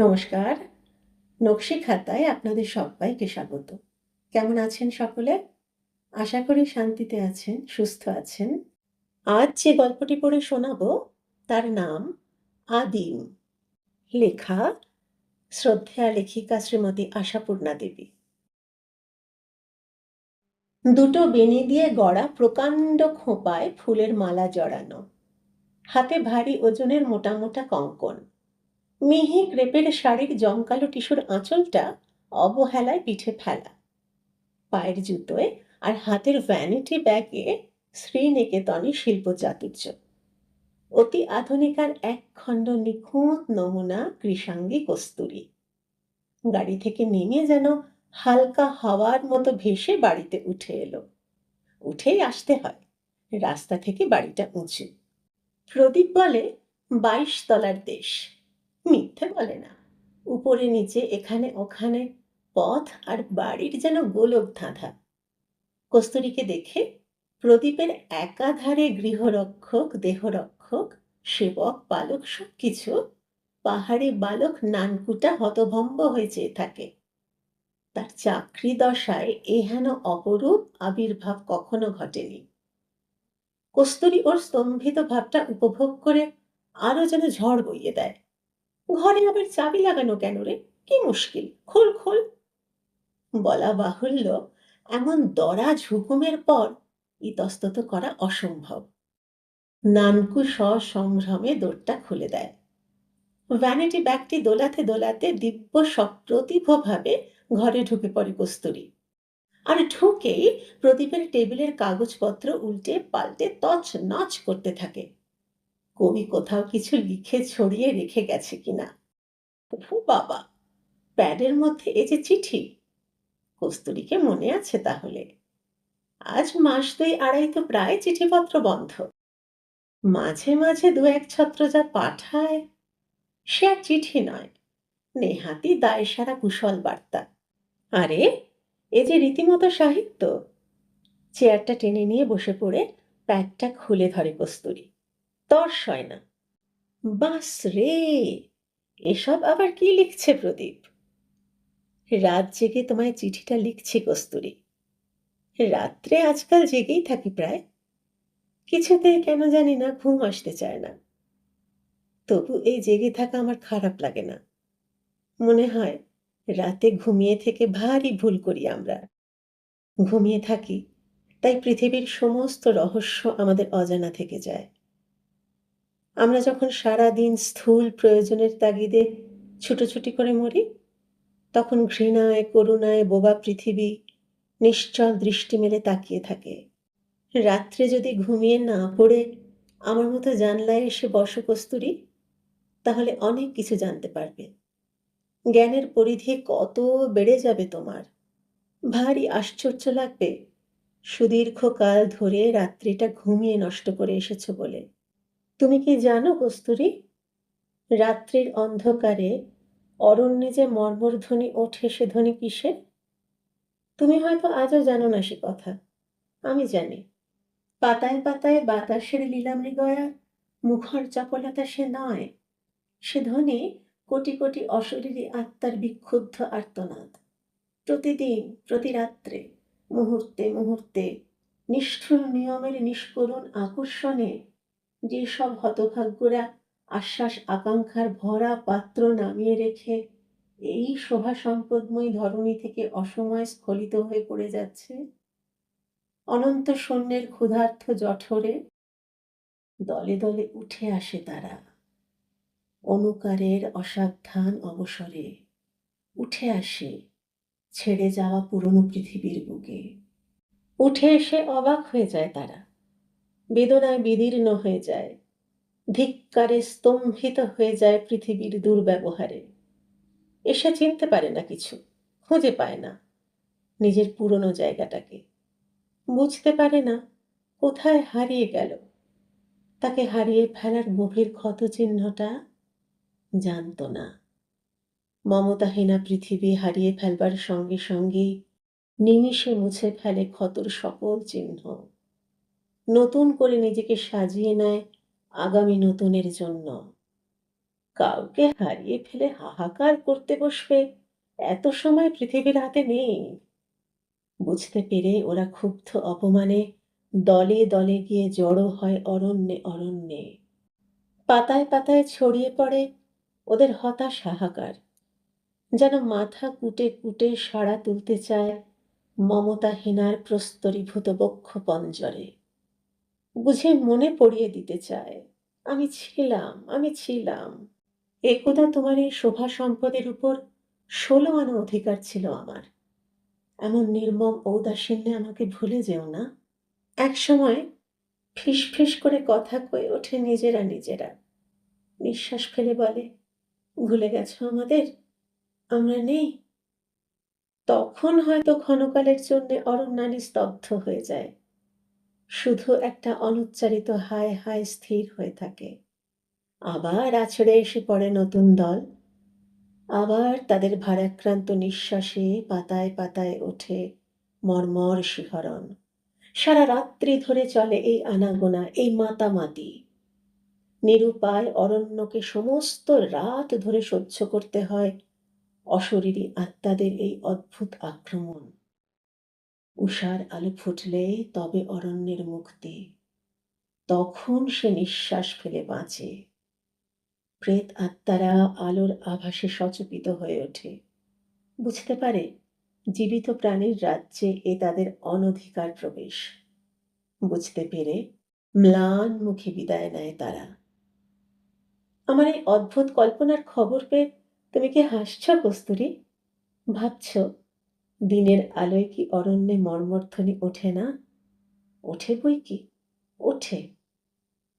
নমস্কার। নকশি খাতায় আপনাদের সবাইকে স্বাগত। কেমন আছেন সকলে? আশা করি শান্তিতে আছেন, সুস্থ আছেন। আজ যে গল্পটি পড়ে শোনাবো তার নাম আদিম। লেখা শ্রদ্ধেয়া লেখিকা শ্রীমতী আশাপূর্ণা দেবী। দুটো বেনি দিয়ে গড়া প্রকাণ্ড খোঁপায় ফুলের মালা জড়ানো, হাতে ভারী ওজনের মোটা মোটা কঙ্কন, মিহি ক্রেপের শাড়ির জমকালো টিস্যুর আঁচলটা অবহেলায় পিঠে ফেলা, পায়ের জুতোয় আর হাতের ভ্যানিটি ব্যাগে শ্রীনিকেতনে শিল্প চাতুর্য, অতি আধুনিকার এক খণ্ড নিখুঁত নমুনা কৃষাঙ্গী কস্তুরী। গাড়ি থেকে নেমে যেন হালকা হাওয়ার মতো ভেসে বাড়িতে উঠে এলো। উঠেই আসতে হয়, রাস্তা থেকে বাড়িটা উঁচু। প্রদীপ বলে 22 তলার দেশ। মিথ্যে বলে না। উপরে নিচে এখানে ওখানে পথ আর বাড়ির যেন গোলক ধাঁধা। কস্তুরীকে দেখে প্রদীপের একাধারে গৃহরক্ষক, দেহরক্ষক, সেবক, পালক সবকিছু পাহাড়ি বালক নানকুটা হতভম্ব হয়ে চেয়ে থাকে। তার চাকরি দশায় এহেন অপরূপ আবির্ভাব কখনো ঘটেনি। কস্তুরী ওর স্তম্ভিত ভাবটা উপভোগ করে আরো যেন ঝড় বইয়ে দেয়। ঘরে আবার চাবি লাগানো কেন রে? কি মুশকিল, খোল খোল। বলা বাহুল্য, এমন দরাজ হুকুমের পর ইতস্তত করা অসম্ভব। নানকু সসম্ভ্রমে দোরটা খুলে দেয়। ভ্যানিটি ব্যাগটি দোলাতে দোলাতে দিব্য সপ্রতিভভাবে ঘরে ঢুকে পড়ে কস্তুরী। আর ঢুকেই প্রদীপের টেবিলের কাগজপত্র উল্টে পাল্টে তছ নচ করতে থাকে। কবি কোথাও কিছু লিখে ছড়িয়ে রেখে গেছে কিনা। ও বাবা, প্যাডের মধ্যে এ যে চিঠি! কস্তুরীকে মনে আছে তাহলে? আজ মাস 2-2.5 তো প্রায় চিঠিপত্র বন্ধ। মাঝে মাঝে দু এক ছত্র যা পাঠায়, সে আর চিঠি নয়, নেহাতি দায়সারা কুশল বার্তা। আরে, এ যে রীতিমতো সাহিত্য। চেয়ারটা টেনে নিয়ে বসে পড়ে প্যাডটা খুলে ধরে কস্তুরী। তর সয় না। বাস রে, এসব আবার কি লিখছে প্রদীপ? রাত জেগে তোমায় চিঠিটা লিখছি কস্তুরী। রাত্রে আজকাল জেগেই থাকি প্রায়। কিছুতেই কেন জানি না ঘুম আসতে চায় না। তবু এই জেগে থাকা আমার খারাপ লাগে না। মনে হয় রাতে ঘুমিয়ে থেকে ভারী ভুল করি আমরা। ঘুমিয়ে থাকি, তাই পৃথিবীর সমস্ত রহস্য আমাদের অজানা থেকে যায়। আমরা যখন সারা দিন স্থূল প্রয়োজনের তাগিদে ছুটোছুটি করে মরি, তখন ঘৃণায় করুণায় বোবা পৃথিবী নিশ্চল দৃষ্টি মেলে তাকিয়ে থাকে। রাত্রে যদি ঘুমিয়ে না পড়ে আমার মতো জানলায় এসে বসো কস্তুরী, তাহলে অনেক কিছু জানতে পারবে। জ্ঞানের পরিধি কত বেড়ে যাবে তোমার। ভারী আশ্চর্য লাগবে সুদীর্ঘকাল ধরে রাত্রিটা ঘুমিয়ে নষ্ট করে এসেছো বলে। তুমি কি জানো কস্তুরী, রাত্রির অন্ধকারে অরণ্যে যে মর্মর ধ্বনি ওঠে, সে ধ্বনি কিসের? তুমি হয়তো আজও জানো না সে কথা, আমি জানি। পাতায় পাতায় বাতাসের লীলামৃগয়ার মুখর চপলতা সে নয়। সে ধ্বনি কোটি কোটি অশরীরী আত্মার বিক্ষুব্ধ আর্তনাদ। প্রতিদিন, প্রতি রাত্রে, মুহূর্তে মুহূর্তে নিষ্ঠুর নিয়মের নিষ্করুণ আকর্ষণে যে সব হতভাগ্যরা আশ্বাস আকাঙ্ক্ষার ভরা পাত্র নামিয়ে রেখে এই শোভা সম্পদময়ী ধরণী থেকে অসময়ে স্খলিত হয়ে পড়ে যাচ্ছে, অনন্ত শূন্যের ক্ষুধার্ত জঠরে দলে দলে উঠে আসে তারা। অনুকারের অসাবধান অবসরে উঠে আসে ছেড়ে যাওয়া পুরনো পৃথিবীর বুকে। উঠে এসে অবাক হয়ে যায় তারা, বেদনায় বিদীর্ণ হয়ে যায়, ধিক্কারে স্তম্ভিত হয়ে যায় পৃথিবীর দুর্ব্যবহারে। এসে চিনতে পারে না কিছু, খুঁজে পায় না নিজের পুরনো জায়গাটাকে। বুঝতে পারে না কোথায় হারিয়ে গেল। তাকে হারিয়ে ফেলার গভীর ক্ষত চিহ্নটা জানত না। মমতাহীনা পৃথিবী হারিয়ে ফেলবার সঙ্গে সঙ্গেই নিমিষে মুছে ফেলে ক্ষতর সকল চিহ্ন। নতুন করে নিজেকে সাজিয়ে নেয় আগামী নতুনের জন্য। কাউকে হারিয়ে ফেলে হাহাকার করতে বসবে, এত সময় পৃথিবীর হাতে নেই। বুঝতে পেরে ওরা ক্ষুব্ধ অপমানে দলে দলে গিয়ে জড়ো হয় অরণ্যে অরণ্যে। পাতায় পাতায় ছড়িয়ে পড়ে ওদের হতাশ হাহাকার, যেন মাথা কুটে কুটে সাড়া তুলতে চায় মমতাহীনার প্রস্তরীভূত বক্ষ পঞ্জরে। বুঝে মনে পড়িয়ে দিতে চায়, আমি ছিলাম, আমি ছিলাম। একদা তোমার এই শোভা সম্পদের উপর 16 আনা অধিকার ছিল আমার। এমন নির্মম ঔদাসীন্যে আমাকে ভুলে যেও না। একসময় ফিস ফিস করে কথা কয়ে ওঠে নিজেরা নিজেরা, নিঃশ্বাস ফেলে বলে, ভুলে গেছো আমাদের, আমরা নেই। তখন হয়তো ক্ষণকালের জন্যে অরণ্যানী স্তব্ধ হয়ে যায়, শুধু একটা অনুচ্চারিত হায় হায় স্থির হয়ে থাকে। আবার আছড়ে এসে পড়ে নতুন দল, আবার তাদের ভারাক্রান্ত নিঃশ্বাসে পাতায় পাতায় ওঠে মর্মর শিহরণ। সারা রাত্রি ধরে চলে এই আনাগোনা, এই মাতামাতি। নিরুপায় অরণ্যকে সমস্ত রাত ধরে সহ্য করতে হয় অশরীরী আত্মাদের এই অদ্ভুত আক্রমণ। উষার আলো ফুটলে তবে অরণ্যের মুক্তি, তখন সে নিঃশ্বাস ফেলে বাঁচে। প্রেত আত্মারা আলোর আভাসে সচকিত হয়ে ওঠে, বুঝতে পারে জীবিত প্রাণীর রাজ্যে এ তাদের অনধিকার প্রবেশ। বুঝতে পেরে ম্লান মুখে বিদায় নেয় তারা। আমার এই অদ্ভুত কল্পনার খবর পেয়ে তুমি কি হাসছ কস্তুরী? ভাবছ দিনের আলোয় কি অরণ্যে মর্মর্ধ্বনি ওঠে না? ওঠে বই কি, ওঠে।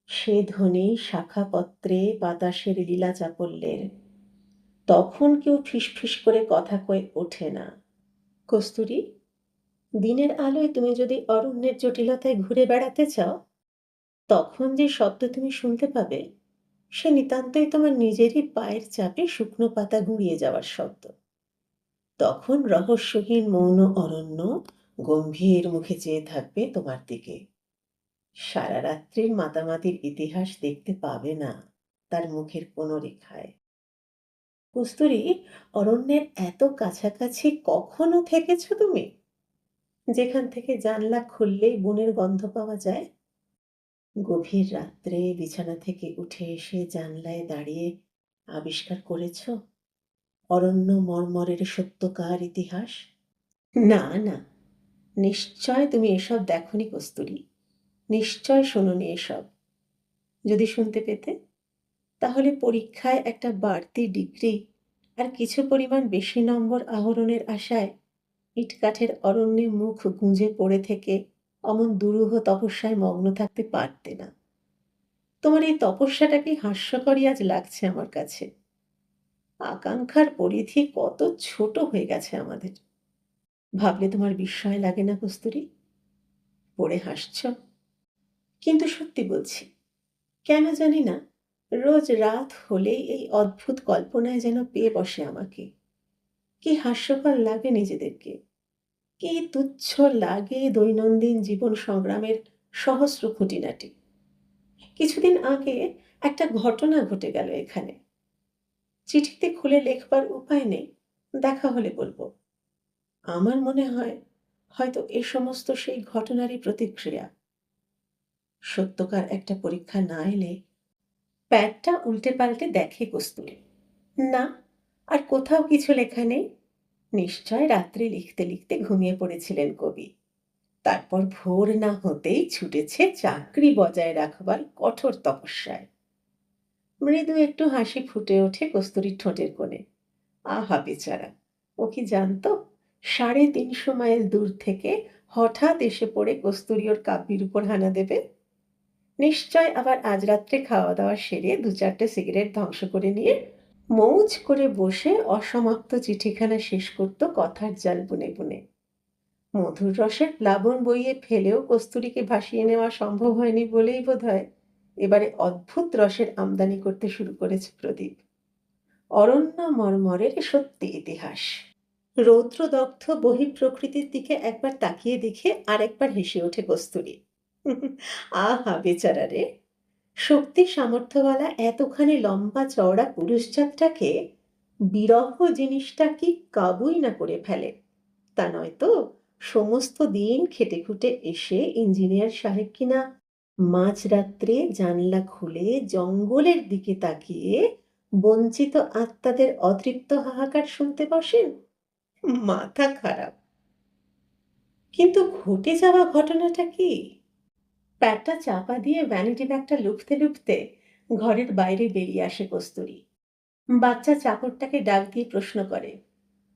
সে ধ্বনি শাখাপত্রে বাতাসের লীলা চাপল্যের। তখন কেউ ফিসফিস করে কথা কয়ে ওঠে না। কস্তুরী, দিনের আলোয় তুমি যদি অরণ্যের জটিলতায় ঘুরে বেড়াতে চাও, তখন যে শব্দ তুমি শুনতে পাবে সে নিতান্তই তোমার নিজেরই পায়ের চাপে শুকনো পাতা গুঁড়িয়ে যাওয়ার শব্দ। তখন রহস্যহীন মৌন অরণ্য গম্ভীর মুখে চেয়ে থাকবে তোমার দিকে। সারা রাত্রির মাতামাতির ইতিহাস দেখতে পাবে না তার মুখের কোনো রেখায়। কস্তুরী, অরণ্যের এত কাছাকাছি কখনো থেকেছ তুমি, যেখান থেকে জানলা খুললেই বনের গন্ধ পাওয়া যায়? গভীর রাত্রে বিছানা থেকে উঠে এসে জানলায় দাঁড়িয়ে আবিষ্কার করেছ অরণ্য মর্মরের সত্যকার ইতিহাস? না না, নিশ্চয় তুমি এসব দেখনি কস্তুরী, নিশ্চয় শোনোনি এসব। যদি শুনতে পেতে, তাহলে পরীক্ষায় একটা বাড়তি ডিগ্রি আর কিছু পরিমাণ বেশি নম্বর আহরণের আশায় ইটকাঠের অরণ্যে মুখ গুঁজে পড়ে থেকে অমন দুরূহ তপস্যায় মগ্ন থাকতে পারতে না। তোমার এই তপস্যাটাকে হাস্যকরই আজ লাগছে আমার কাছে। আকাঙ্ক্ষার পরিধি কত ছোট হয়ে গেছে আমাদের। ভাবলে তোমার বিস্ময় লাগে না কস্তুরী? পড়ে হাসছ, কিন্তু সত্যি বলছি, কেন জানি না রোজ রাত হলেই এই অদ্ভুত কল্পনায় যেন পেয়ে বসে আমাকে। কি হাস্যকর লাগে নিজেদেরকে, কি তুচ্ছ লাগে দৈনন্দিন জীবন সংগ্রামের সহস্র খুঁটিনাটি। কিছুদিন আগে একটা ঘটনা ঘটে গেল এখানে। চিঠিতে খুলে লেখবার উপায় নেই, দেখা হলে বলবো। আমার মনে হয় হয়তো এ সমস্ত সেই ঘটনারই প্রতিক্রিয়া। সত্যকার একটা পরীক্ষা না এলে প্যাডটা উল্টে পাল্টে দেখে কস্তুরী। না, আর কোথাও কিছু লেখা নেই। নিশ্চয় রাত্রে লিখতে লিখতে ঘুমিয়ে পড়েছিলেন কবি। তারপর ভোর না হতেই ছুটেছে চাকরি বজায় রাখবার কঠোর তপস্যায়। মৃদু একটু হাসি ফুটে ওঠে কস্তুরীর ঠোঁটের কোণে। আহা বেচারা, ও কি জানতো 350 মাইল দূর থেকে হঠাৎ এসে পড়ে কস্তুরী ওর কাব্যের উপর হানা দেবে। নিশ্চয় আবার আজ রাত্রে খাওয়া দাওয়া সেরে 2-4টে সিগারেট ধ্বংস করে নিয়ে মৌজ করে বসে অসমাপ্ত চিঠিখানা শেষ করত কথার জাল বুনে বুনে। মধুর রসের প্লাবন বইয়ে ফেলেও কস্তুরীকে ভাসিয়ে নেওয়া সম্ভব হয়নি বলেই বোধহয় এবারে অদ্ভুত রসের আমদানি করতে শুরু করেছে প্রদীপ। অরণ্য মর্মরের সত্যি ইতিহাস। রৌদ্রদগ্ধ বহিঃপ্রকৃতির দিকে একবার তাকিয়ে দেখে আর একবার হেসে ওঠে কস্তুরী। আহা বেচারা রে, শক্তি সামর্থ্যওয়ালা এতখানি লম্বা চওড়া পুরুষজাতটাকে বিরহ জিনিসটা কি কাবুই না করে ফেলে। তা নয়তো সমস্ত দিন খেটে খুটে এসে ইঞ্জিনিয়ার সাহেব কিনা মাঝরাত্রে জানলা খুলে জঙ্গলের দিকে তাকিয়ে বঞ্চিত আত্মাদের অতৃপ্ত হাহাকার শুনতে বসেন। মাথা খারাপ। কিন্তু ঘটে যাওয়া ঘটনাটা কি? প্যাটটা চাপা দিয়ে ভ্যানিটি ব্যাগটা লুফতে লুফতে ঘরের বাইরে বেরিয়ে আসে কস্তুরী। বাচ্চা চাকরটাকে ডাক দিয়ে প্রশ্ন করে,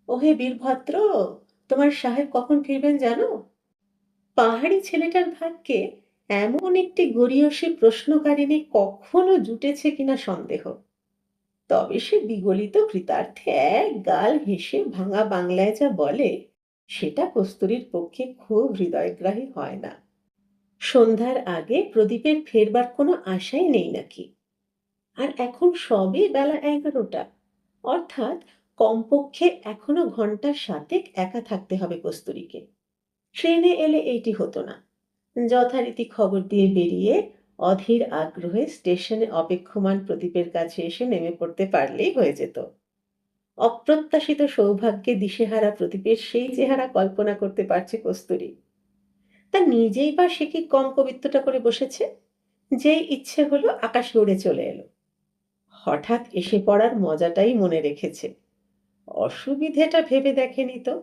ওহে বীরভদ্র, তোমার সাহেব কখন ফিরবেন জানো? পাহাড়ি ছেলেটার ভাগ্যে এমন একটি গরীয়সী প্রশ্নকারিণী কখনো জুটেছে কিনা সন্দেহ। তবে সে বিগলিত কৃতার্থে এক গাল হেসে ভাঙা বাংলায় যা বলে সেটা কস্তুরীর পক্ষে খুব হৃদয়গ্রাহী হয় না। সন্ধ্যার আগে প্রদীপের ফেরবার কোনো আশাই নেই নাকি। আর এখন সবে বেলা 11টা, অর্থাৎ কমপক্ষে এখনো ঘন্টা 7 একা থাকতে হবে কস্তুরীকে। ট্রেনে এলে এইটি হতো না। যথারীতি খবর দিয়ে বেরিয়ে অধীর আগ্রহে স্টেশনে অপেক্ষমান প্রদীপের কাছে এসে নেমে পড়তে পারলেই হয়ে যেত। অপ্রত্যাশিত সৌভাগ্যে দিশেহারা প্রদীপের সেই চেহারা কল্পনা করতে পারছে কস্তুরী। তা নিজেই বা সে কি কম কবিত্বটা করে বসেছে, যেই ইচ্ছে হলো আকাশে উড়ে চলে এলো। হঠাৎ এসে পড়ার মজাটাই মনে রেখেছে, অসুবিধেটা ভেবে দেখেনি তো।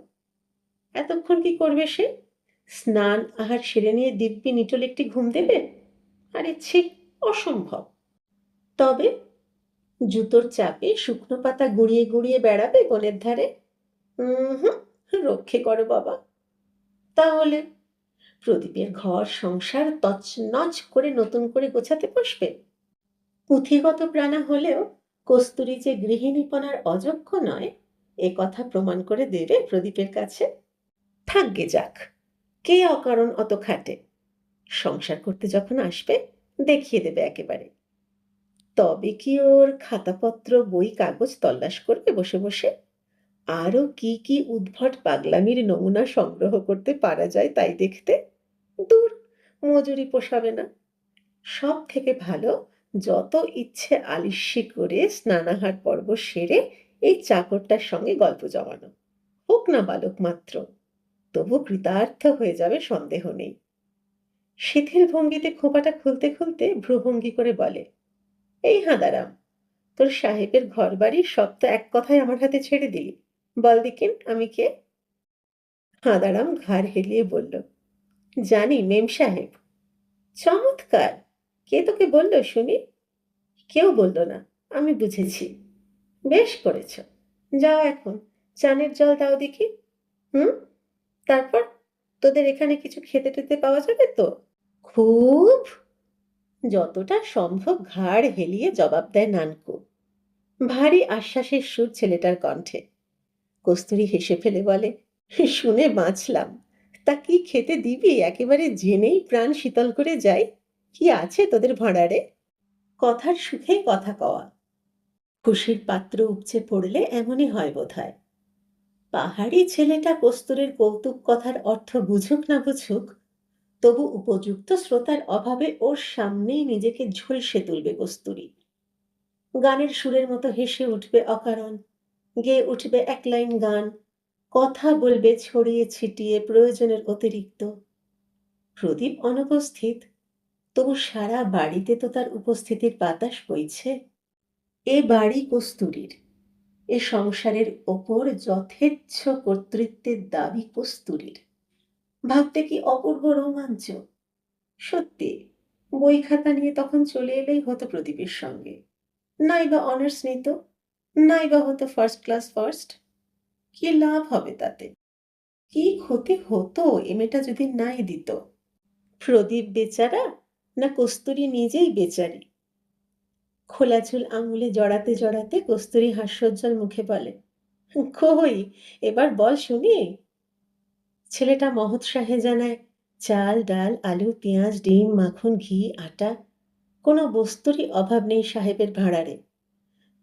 এতক্ষণ কি করবে সে? স্নান আহার সেরে নিয়ে দিব্যি নিটোল একটি ঘুম দেবে? আরে ছি, অসম্ভব। তবে জুতোর চাপে শুকনো পাতা গুঁড়িয়ে গুঁড়িয়ে বেড়াবে বনের ধারে? হুম, রক্ষে করো বাবা। তাহলে প্রদীপের ঘর সংসার তছনছ করে নতুন করে গোছাতে বসবে? পুঁথিগত প্রাণা হলেও কস্তুরী যে গৃহিণীপনার অযোগ্য নয়, এ কথা প্রমাণ করে দেবে প্রদীপের কাছে। থাকগে যাক, কে অকারণ অত খাটে। সংসার করতে যখন আসবে দেখিয়ে দেবে একেবারে। তবে কি ওর খাতাপত্র বই কাগজ তল্লাশ করবে বসে বসে? আরো কি কি উদ্ভট পাগলামির নমুনা সংগ্রহ করতে পারা যায় তাই দেখতে? দূর, মজুরি পোষাবে না। সব থেকে ভালো যত ইচ্ছে আলিস্যি করে স্নানাহার পর্ব সেরে এই চাকরটার সঙ্গে গল্প জমানো। হোক না বালক মাত্র, তবু কৃতার্থ হয়ে যাবে সন্দেহ নেই। শিথিল ভঙ্গিতে খোঁপাটা খুলতে খুলতে ভ্রুভঙ্গি করে বলে, এই হাঁদারাম, তোর সাহেবের ঘর বাড়ির সব তো এক কথায় আমার হাতে ছেড়ে দিলি। বল দেখিন আমি কে? হাঁদারাম ঘাড় হেলিয়ে বলল, জানি মেম সাহেব। চমৎকার, কে তোকে বলল শুনি? কেউ বলল না, আমি বুঝেছি। বেশ করেছ। যাও এখন চানের জল দাও দেখি। হুম, তারপর তোদের এখানে কিছু খেতে টেতে পাওয়া যাবে তো? খুব। যতটা সম্ভব ঘাড় হেলিয়ে জবাব দেয় নানকু। ভারী আশ্বাসের সুর ছেলেটার কণ্ঠে। কস্তুরী হেসে ফেলে বলে, শুনে বাঁচলাম। তা কি খেতে দিবি একেবারে জেনেই প্রাণ শীতল করে যাই। কি আছে তোদের ভাঁড়ারে? কথার সুখে কথা কওয়া। খুশির পাত্র উপচে পড়লে এমনই হয় বোধহয়। পাহাড়ি ছেলেটা কস্তুরীর কৌতুক কথার অর্থ বুঝুক না বুঝুক, তবু উপযুক্ত শ্রোতার অভাবে ওর সামনেই নিজেকে ঝলসে তুলবে কস্তুরী। গানের সুরের মতো হেসে উঠবে অকারণ, গেয়ে উঠবে এক লাইন গান, কথা বলবে ছড়িয়ে ছিটিয়ে প্রয়োজনের অতিরিক্ত। প্রদীপ অনুপস্থিত, তবু সারা বাড়িতে তো তার উপস্থিতির বাতাস বইছে। এ বাড়ি কস্তুরীর, এ সংসারের ওপর যথেচ্ছ কর্তৃত্বের দাবি কস্তুরীর। ভাবতে কি অপূর্ব রোমাঞ্চ! সত্যি, বই খাতা নিয়ে তখন চলে এলেই হতো প্রদীপের সঙ্গে। নাই বা অনার্স নিত, নাই বা হতো ফার্স্ট ক্লাস ফার্স্ট। কি লাভ হবে তাতে? কি ক্ষতি হতো এ মেয়েটা যদি নাই দিত? প্রদীপ বেচারা, না কস্তুরী নিজেই বেচারি? খোলা চুল আঙুলে জড়াতে জড়াতে কস্তুরী হাস্যোজ্জ্বল মুখে বলে, কই এবার বল শুনি। ছেলেটা মহোৎসাহে জানায়, চাল ডাল আলু পেঁয়াজ ডিম মাখন ঘি আটা, কোনো বস্তুরই অভাব নেই সাহেবের ভাঁড়ারে।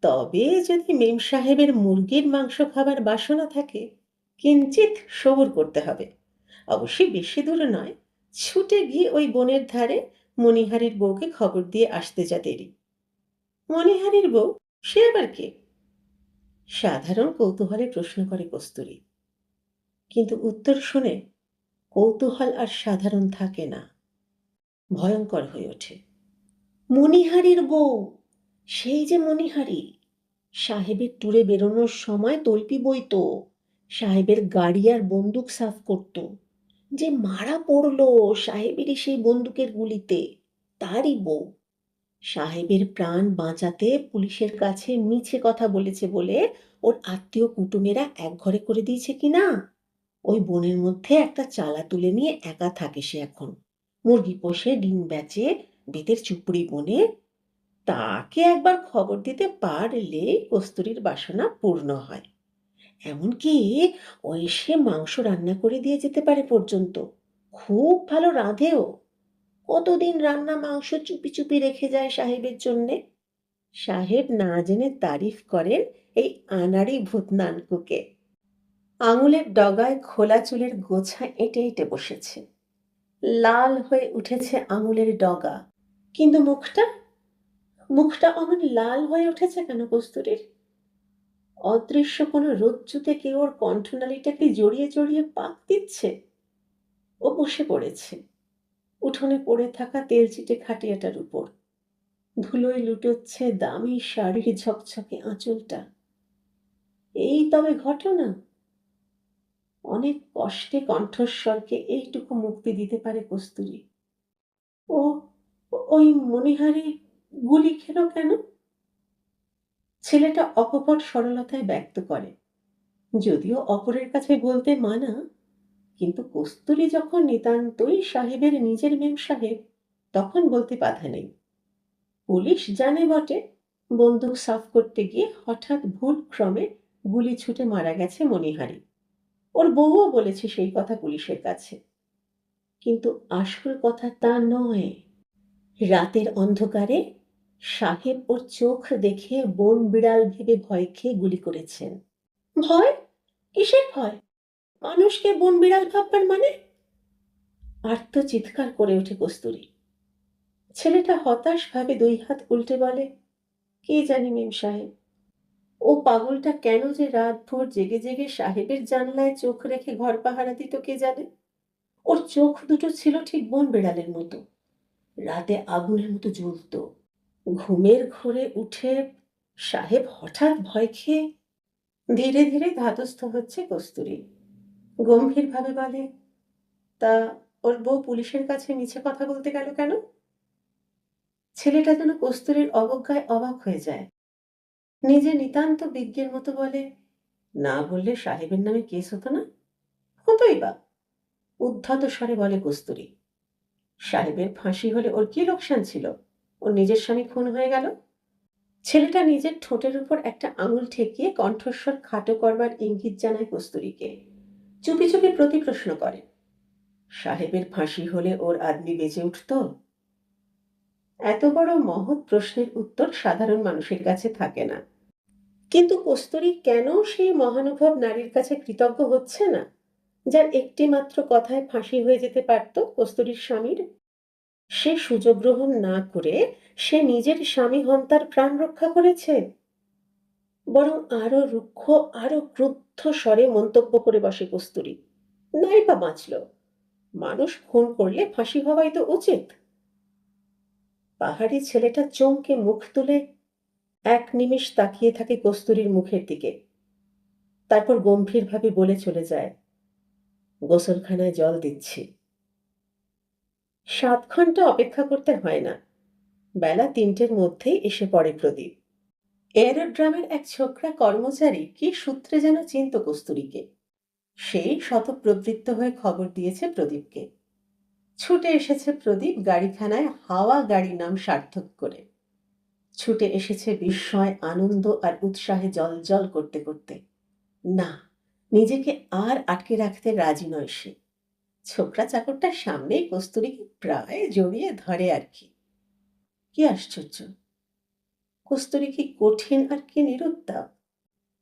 তবে যদি মেম সাহেবের মুরগির মাংস খাবার বাসনা থাকে, কিঞ্চিত সবুর করতে হবে। অবশ্যই বেশি দূরে নয়, ছুটে গিয়ে ওই বনের ধারে মণিহারির বউকে খবর দিয়ে আসতে যা দেরি। মণিহারির বউ? সে আবার কে? সাধারণ কৌতূহলে প্রশ্ন করে কস্তুরী। কিন্তু উত্তর শুনে কৌতূহল আর সাধারণ থাকে না, ভয়ঙ্কর হয়ে ওঠে। মণিহারির বউ, সেই যে মণিহারি, সাহেবের ট্যুরে বেরোনোর সময় তল্পি বইতো, সাহেবের গাড়ি আর বন্দুক সাফ করত, যে মারা পড়ল সাহেবেরই সেই বন্দুকের গুলিতে, তারই বউ। সাহেবের প্রাণ বাঁচাতে পুলিশের কাছে মিছে কথা বলেছে বলে ওর আত্মীয় কুটুমেরা একঘরে করে দিয়েছে কিনা। ওই বনের মধ্যে একটা চালা তুলে নিয়ে একা থাকে সে এখন, মুরগি পোষে, ডিম বেচে বেতের চুপড়ি বনে। তাকে একবার খবর দিতে পারলে কস্তুরীর বাসনা পূর্ণ হয়। এমনকি ও এসে মাংস রান্না করে দিয়ে যেতে পারে পর্যন্ত। খুব ভালো রাঁধেও। কতদিন রান্না মাংস চুপি চুপি রেখে যায় সাহেবের জন্যে। সাহেব না জেনে তারিফ করেন এই আনাড়ি ভূতনানকুকে। আঙুলের ডগায় খোলা চুলের গোছা এঁটে এঁটে বসেছে, লাল হয়ে উঠেছে আঙুলের ডগা। কিন্তু মুখটা, মুখটা অমন লাল হয়ে উঠেছে কেন কস্তুরীর? অদৃশ্য কোনো রজ্জুতে কেউ ওর কণ্ঠনালীটাকে জড়িয়ে জড়িয়ে পাক দিচ্ছে। ও বসে পড়েছে উঠোনে পড়ে থাকা তেলচিটে খাটিয়াটার উপর। ধুলোয় লুটোচ্ছে দামি শাড়ির ঝকঝকে আঁচলটা। এই তবে ঘটনা? অনেক কষ্টে কণ্ঠস্বরকে এইটুকু মুক্তি দিতে পারে কস্তুরী। ও, ওই মণিহারি গুলি খেলো কেন? ছেলেটা অকপট সরলতায় ব্যক্ত করে, যদিও অপরের কাছে বলতে মানা। কিন্তু কস্তুরী যখন নিতান্তই সাহেবের নিজের মেম সাহেব, তখন বলতে বাধা নেই। পুলিশ জানে বটে বন্দুক সাফ করতে গিয়ে হঠাৎ ভুল ক্রমে গুলি ছুটে মারা গেছে মণিহারি। ওর বউও বলেছে সেই কথা পুলিশের কাছে। কিন্তু আসল কথা তা নয়। রাতের অন্ধকারে সাহেব ওর চোখ দেখে বন বিড়াল ভেবে ভয় খেয়ে গুলি করেছেন। ভয়? কিসের ভয়? মানুষকে বন বিড়াল ভাববার মানে? আর্ত চিৎকার করে ওঠে কস্তুরী। ছেলেটা হতাশ ভাবে দুই হাত উল্টে বলে, কে জানি মেম সাহেব। ও পাগলটা কেন যে রাত ভোর জেগে জেগে সাহেবের জানলায় চোখ রেখে ঘর পাহারা দিত কে জানে। ওর চোখ দুটো ছিল ঠিক বন বিড়ালের মতো, রাতে আগুনের মতো জ্বলত। ঘুমের ঘোরে উঠে সাহেব হঠাৎ ভয় খেয়ে। ধীরে ধীরে ধাতস্থ হচ্ছে কস্তুরী, গম্ভীরভাবে বলে, তা ওর বউ পুলিশের কাছে মিছে কথা বলতে গেল কেন? ছেলেটা যেন কস্তুরীর অবজ্ঞায় অবাক হয়ে যায়। নিজে নিতান্ত বিজ্ঞের মতো বলে, না বললে সাহেবের নামে কেস হতো না? হতোই বা। উদ্ধত স্বরে বলে কস্তুরী, সাহেবের ফাঁসি হলে ওর কি লোকসান ছিল? ওর নিজের স্বামী খুন হয়ে গেল। ছেলেটা নিজের ঠোঁটের উপর একটা আঙুল ঠেকিয়ে কণ্ঠস্বর খাটো করবার ইঙ্গিত জানায় কস্তুরীকে। চুপি চুপি প্রতি প্রশ্ন করে, সাহেবের ফাঁসি হলে ওর আদমি বেঁচে উঠত? এত বড় মহৎ প্রশ্নের উত্তর সাধারণ মানুষের কাছে থাকে না। কিন্তু কস্তুরী কেন সেই মহানুভব নারীর কাছে কৃতজ্ঞ হচ্ছে না, যার একটি মাত্র কথায় ফাঁসি হয়ে যেতে পারত কস্তুরীর স্বামীর? সে সুযোগ গ্রহণ না করে সে নিজের স্বামী হন্তার প্রাণ রক্ষা করেছে। বরং আরো রুক্ষ, আরো ক্রুদ্ধ স্বরে মন্তব্য করে বসে কস্তুরী, নাই বা বাঁচল, মানুষ খুন করলে ফাঁসি হওয়াই তো উচিত। পাহাড়ি ছেলেটা চমকে মুখ তুলে এক নিমিষ তাকিয়ে থাকে কস্তুরীর মুখের দিকে, তারপর গম্ভীরভাবে বলে চলে যায়, গোসলখানায় জল দিচ্ছি। 7 ঘন্টা অপেক্ষা করতে হয় না, বেলা 3টের মধ্যেই এসে পড়ে প্রদীপ। এরোড্রামের এক ছোকরা কর্মচারী কি সূত্রে যেন চিনত কস্তুরীকে। সেই শতপ্রবৃত্ত হয়ে খবর দিয়েছে প্রদীপকে। ছুটে এসেছে প্রদীপ গাড়িখানায় হাওয়া গাড়ি নাম সার্থক করে। ছুটে এসেছে বিস্ময়, আনন্দ আর উৎসাহে জলজল করতে করতে। না, নিজেকে আর আটকে রাখতে রাজি নয় সে। ছোকরা চাকরটার সামনেই কস্তুরীকে প্রায় জড়িয়ে ধরে আর কি। কি আশ্চর্য! কস্তুরী কি কঠিন আর কি নিরুত্তাপ।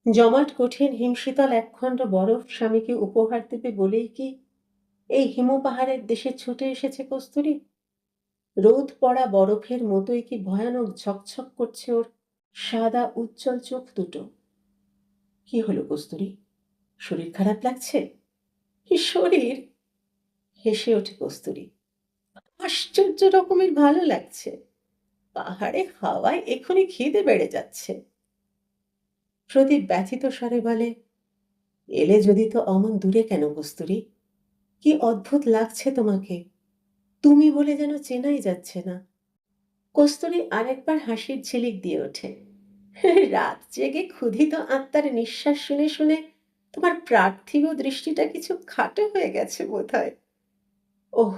জমাট কঠিন হিমশীতল একখণ্ড বরফ স্বামীকে উপহার দেবে বলেই কি এই হিমপাহাড়ের দেশে ছুটে এসেছে কস্তুরী? রোদ পড়া বরফের মতোই কি ভয়ানক ঝকঝক করছে ওর সাদা উজ্জ্বল চোখ দুটো। কি হলো কস্তুরী, শরীর খারাপ লাগছে? শরীর? হেসে ওঠে কস্তুরী। আশ্চর্য রকমের ভালো লাগছে। পাহাড়ে হাওয়ায় এক্ষুনি খিদে বেড়ে যাচ্ছে। প্রদীপ ব্যথিত স্বরে বলে, এলে যদি তো অমন দূরে কেন কস্তুরী? কি অদ্ভুত লাগছে তোমাকে, তুমি বলে যেন চেনাই যাচ্ছে না। কস্তুরী আরেকবার হাসির ঝিলিক দিয়ে ওঠে। রাত জেগে ক্ষুধিত আত্মার নিঃশ্বাস শুনে শুনে তোমার পার্থিব দৃষ্টিটা কিছু খাটো হয়ে গেছে বোধহয়। ওহ,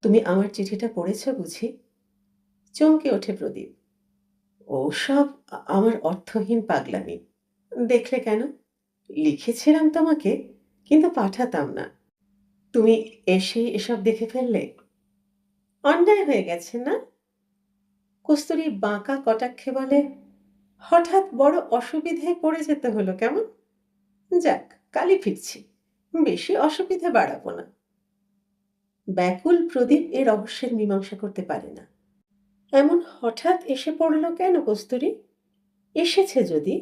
তুমি আমার চিঠিটা পড়েছ বুঝি? চমকে ওঠে প্রদীপ। ওসব আমার অর্থহীন পাগলামি। দেখলে কেন, লিখেছিলাম তোমাকে, কিন্তু পাঠাতাম না। তুমি এসে এসব দেখে ফেললে। অন্যায় হয়ে গেছে না? কস্তুরী বাঁকা কটাক্ষে বলে, হঠাৎ বড় অসুবিধায় পড়ে যেতে হলো কেমন? যাক, কালই ফিরছি, বেশি অসুবিধা বাড়াবো না। ব্যাকুল প্রদীপ এ রহস্যের মীমাংসা করতে পারে না। এমন হঠাৎ এসে পড়ল কেন কস্তুরী? এসেছে যদি,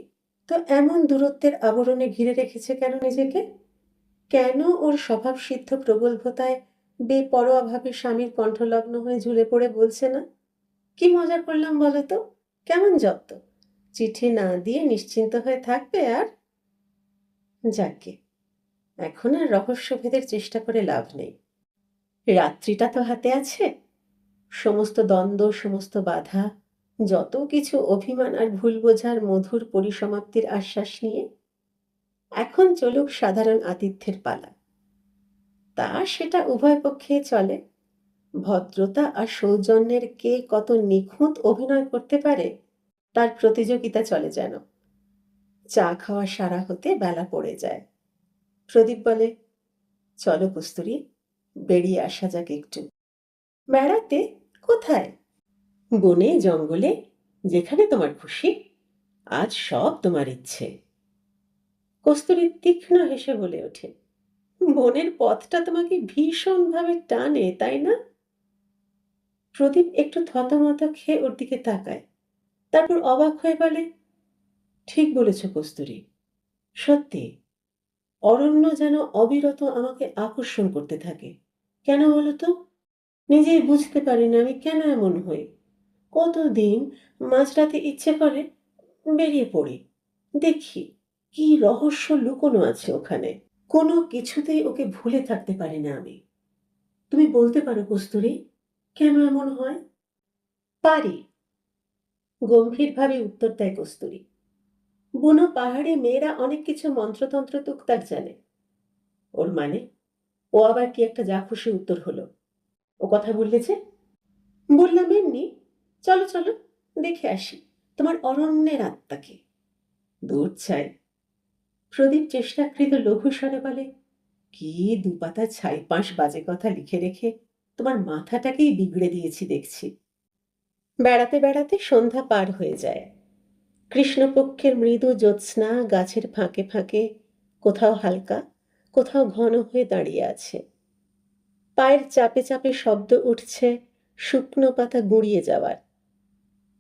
তো এমন দূরত্বের আবরণে ঘিরে রেখেছে কেন নিজেকে? কেন ওর স্বভাবসিদ্ধ প্রগল্ভতায় বেপরোয়াভাবে স্বামীর কণ্ঠলগ্ন হয়ে ঝুলে পড়ে বলছে না? কি মজা করলাম বলো তো, কেমন জব্দ? চিঠি না দিয়ে নিশ্চিন্ত হয়ে থাকবে আর? যাকে, এখন আর রহস্যভেদের চেষ্টা করে লাভ নেই। রাত্রিটা তো হাতে আছে। সমস্ত দ্বন্দ্ব, সমস্ত বাধা, যত কিছু অভিমান আর ভুল বোঝার মধুর পরিসমাপ্তির আশ্বাস নিয়ে এখন চলুক সাধারণ আতিথ্যের পালা। তা সেটা উভয় পক্ষে চলে। ভদ্রতা আর সৌজন্যের কে কত নিখুঁত অভিনয় করতে পারে তার প্রতিযোগিতা চলে যেন। চা খাওয়া সারা হতে বেলা পড়ে যায়। প্রদীপ বলে, চলো কস্তুরী, বেরিয়ে আসা যাক একটু। বেড়াতে? কোথায়? বনে জঙ্গলে, যেখানে তোমার খুশি। আজ সব তোমার ইচ্ছে। কস্তুরী তীক্ষ্ণ হেসে বলে ওঠে, বনের পথটা তোমাকে ভীষণভাবে টানে, তাই না? প্রদীপ একটু থতমত খেয়ে ওর দিকে তাকায়, তারপর অবাক হয়ে বলে, ঠিক বলেছ কস্তুরী, সত্যি। অরণ্য যেন অবিরত আমাকে আকর্ষণ করতে থাকে। কেন বলতো? নিজেই বুঝতে পারি না আমি কেন এমন হই। কতদিন মাঝরাতে ইচ্ছে করে বেরিয়ে পড়ি, দেখি কি রহস্য লুকোনো আছে ওখানে। কোনো কিছুতেই ওকে ভুলে থাকতে পারি না আমি। তুমি বলতে পারো কস্তুরী, কেন এমন হয়? পারি, গম্ভীরভাবে উত্তর দেয় কস্তুরী। বুনো পাহাড়ি মেয়েরা অনেক কিছু মন্ত্রতন্ত্র তুকতাক জানে। ওর মানে? ও আবার কি একটা যা খুশি উত্তর হলো। ও কথা বললে যে? বললাম এমনি। চলো চলো, দেখে আসি তোমার অরণ্যের আত্মাকে। দূর চাই। প্রদীপ চেষ্টাকৃত লঘু স্বরে বলে, কি দুপাতা ছাইপাঁশ বাজে কথা লিখে রেখে তোমার মাথাটাকেই বিগড়ে দিয়েছি দেখছি। বেড়াতে বেড়াতে সন্ধ্যা পার হয়ে যায়। কৃষ্ণপক্ষের মৃদু জ্যোৎস্না গাছের ফাঁকে ফাঁকে কোথাও হালকা, কোথাও ঘন হয়ে দাঁড়িয়ে আছে। পায়ের চাপে চাপে শব্দ উঠছে শুকনো পাতা গুঁড়িয়ে যাওয়ার।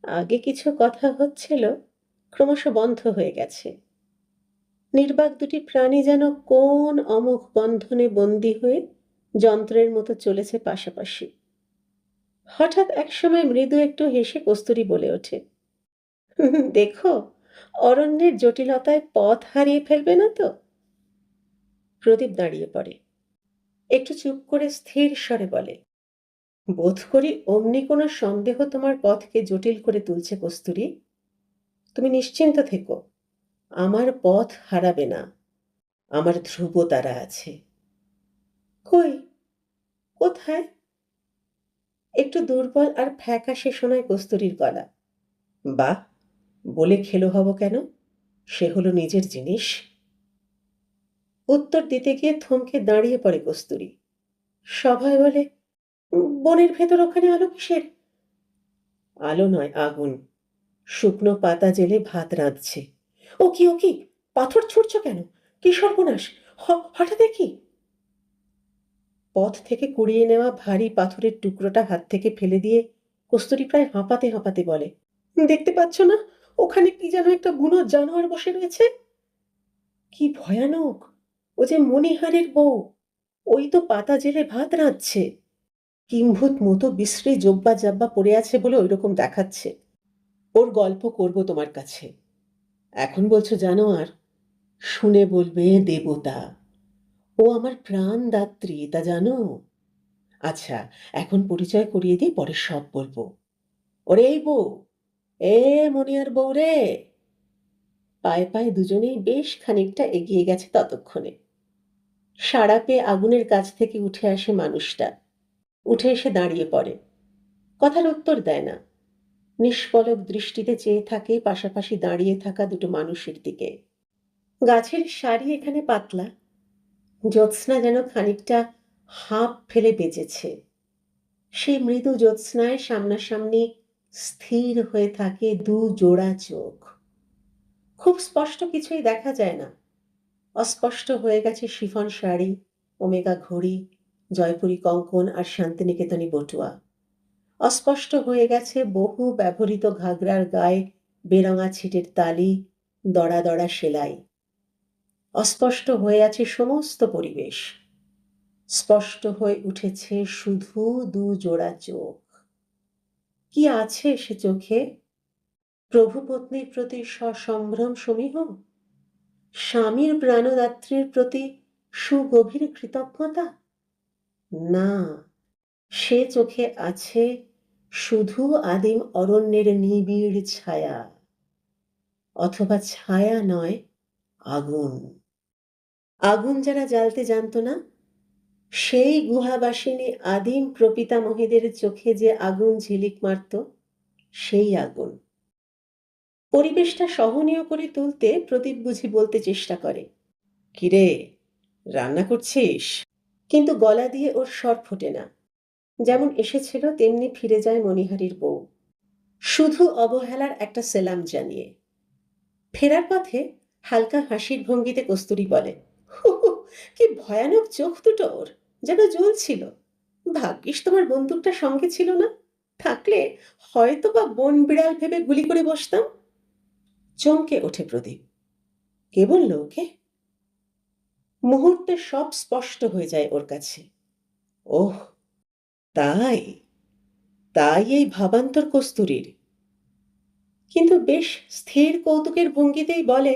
আগে কিছু কথা হচ্ছিল, ক্রমশ বন্ধ হয়ে গেছে। নির্বাক দুটি প্রাণী যেন কোন অমোঘ বন্ধনে বন্দী হয়ে যন্ত্রের মতো চলেছে পাশাপাশি। হঠাৎ একসময় মৃদু একটু হেসে কস্তুরী বলে ওঠে, দেখো, অরণ্যের জটিলতায় পথ হারিয়ে ফেলবে না তো? প্রদীপ দাঁড়িয়ে পড়ে, একটু চুপ করে স্থির স্বরে বলে, বোধ করি অমনি কোনো সন্দেহ তোমার পথকে জটিল করে তুলছে কস্তুরী। তুমি নিশ্চিন্ত থেকো, আমার পথ হারাবে না। আমার ধ্রুব তারা আছে। কই, কোথায়? একটু দুর্বল আর ফ্যাকাশে শোনায় কস্তুরীর গলা। বাহ, বলে খেলো হব কেন, সে হলো নিজের জিনিস। উত্তর দিতে গিয়ে থমকে দাঁড়িয়ে পড়ে কস্তুরী। সবাই বলে, বনের ভেতর ওখানে আলো কিসের? আলো নয়, আগুন। শুকনো পাতা জেলে ভাত রাঁধছে। ও কি, ও কি, পাথর ছুটছ কেন? কি সর্বনাশ! হঠাৎ কি? পথ থেকে কুড়িয়ে নেওয়া ভারী পাথরের টুকরোটা হাত থেকে ফেলে দিয়ে কস্তুরী প্রায় হাঁপাতে হাঁপাতে বলে, দেখতে পাচ্ছ না, ওখানে কি যেন একটা বুনো জানোয়ার বসে রয়েছে। কি ভয়ানক! ও যে মণিহারের বউ, ওই তো পাতা জেলে ভাত রাঁধছে। কিম্ভূত মতো বিশ্রী জব্বা জাব্বা পড়ে আছে বলে ওইরকম দেখাচ্ছে। ওর গল্প করব তোমার কাছে। এখন বলছো জানোয়ার, শুনে বলবে দেবতা। ও আমার প্রাণদাত্রী, তা জানো? আচ্ছা, এখন পরিচয় করিয়ে দিই, পরে সব বলবো। ওরে এই বউ, এ মনিয়ার বউ রে। পায়ে পায়ে দুজনেই বেশ খানিকটা এগিয়ে গেছে ততক্ষণে। সাড়া পেয়ে আগুনের কাছ থেকে উঠে আসে মানুষটা। উঠে এসে দাঁড়িয়ে পড়ে। কথার উত্তর দেয় না। নিষ্পলক দৃষ্টিতে চেয়ে থাকে পাশাপাশি দাঁড়িয়ে থাকা দুটো মানুষের দিকে। গাছের সারি এখানে পাতলা, জ্যোৎস্না যেন খানিকটা হাঁপ ফেলে বেজেছে। সেই মৃদু জ্যোৎস্নায় সামনাসামনি স্থির হয়ে থাকে দু জোড়া চোখ। খুব স্পষ্ট কিছুই দেখা যায় না। অস্পষ্ট হয়ে গেছে শিফন শাড়ি, ওমেগা ঘড়ি, জয়পুরি কঙ্কন আর শান্তিনিকেতনী বটুয়া। অস্পষ্ট হয়ে গেছে বহু ব্যবহৃত ঘাগরার গায়ে বেরঙা ছিটের তালি, দড়া দড়া সেলাই। অস্পষ্ট হয়ে আছে সমস্ত পরিবেশ। স্পষ্ট হয়ে উঠেছে শুধু দু জোড়া চোখ। কি আছে সে চোখে? প্রভু পত্নীর প্রতি সসম্ভ্রম সমীহ, স্বামীর প্রাণদাত্রীর প্রতি সুগভীর কৃতজ্ঞতা? না, সে চোখে আছে শুধু আদিম অরণ্যের নিবিড় ছায়া, অথবা ছায়া নয়, আগুন। আগুন যারা জ্বালতে জানতো না, সেই গুহাবাসিনী আদিম প্রপিতামহীদের চোখে যে আগুন ঝিলিক মারত, সেই আগুন। পরিবেশটা সহনীয় করে তুলতে প্রদীপ বুঝি বলতে চেষ্টা করে, কিরে, রান্না করছিস? কিন্তু গলা দিয়ে ওর স্বর ফোটে না। যেমন এসেছিল তেমনি ফিরে যায় মণিহারির বউ, শুধু অবহেলার একটা সেলাম জানিয়ে। ফেরার পথে হালকা হাসির ভঙ্গিতে কস্তুরী বলে, হু হু, কি ভয়ানক চোখ দুটো ওর, যেন জ্বলছিল। ভাগ্যিস তোমার বন্দুকটা সঙ্গে ছিল না, থাকলে হয়তো বা বন বিড়াল ভেবে গুলি করে বসতাম। চমকে ওঠে প্রদীপ। কে বলল ওকে? মুহূর্তে সব স্পষ্ট হয়ে যায় ওর কাছে। ওহ, তাই তাই এই ভাবান্তর কস্তুরীর। কিন্তু বেশ স্থির কৌতুকের ভঙ্গিতেই বলে,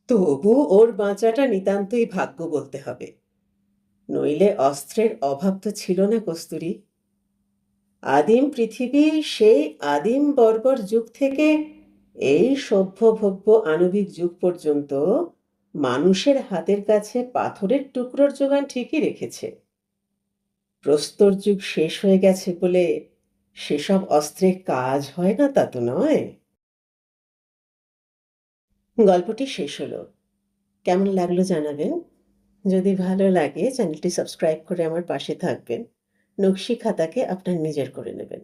তবু ওর বাঁচাটা নিতান্তই ভাগ্য বলতে হবে, নইলে অস্ত্রের অভাব তো ছিল না কস্তুরী। আদিম পৃথিবী সেই আদিম বর্বর যুগ থেকে এই সভ্য ভব্য আণবিক যুগ পর্যন্ত মানুষের হাতের কাছে পাথরের টুকরোর যোগান ঠিকই রেখেছে। প্রস্তর যুগ শেষ হয়ে গেছে বলে সেসব অস্ত্রে কাজ হয় না তা তো নয়। গল্পটি শেষ হলো। কেমন লাগলো জানাবেন। যদি ভালো লাগে চ্যানেলটি সাবস্ক্রাইব করে আমার পাশে থাকবেন। নকশি খাতাকে আপনার নিজের করে নেবেন।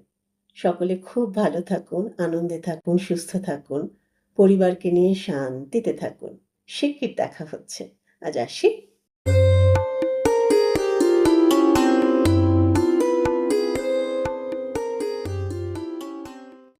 সকলে খুব ভালো থাকুন, আনন্দে থাকুন, সুস্থ থাকুন, পরিবারকে নিয়ে শান্তিতে থাকুন। শিগগির দেখা হচ্ছে। আজ আসি।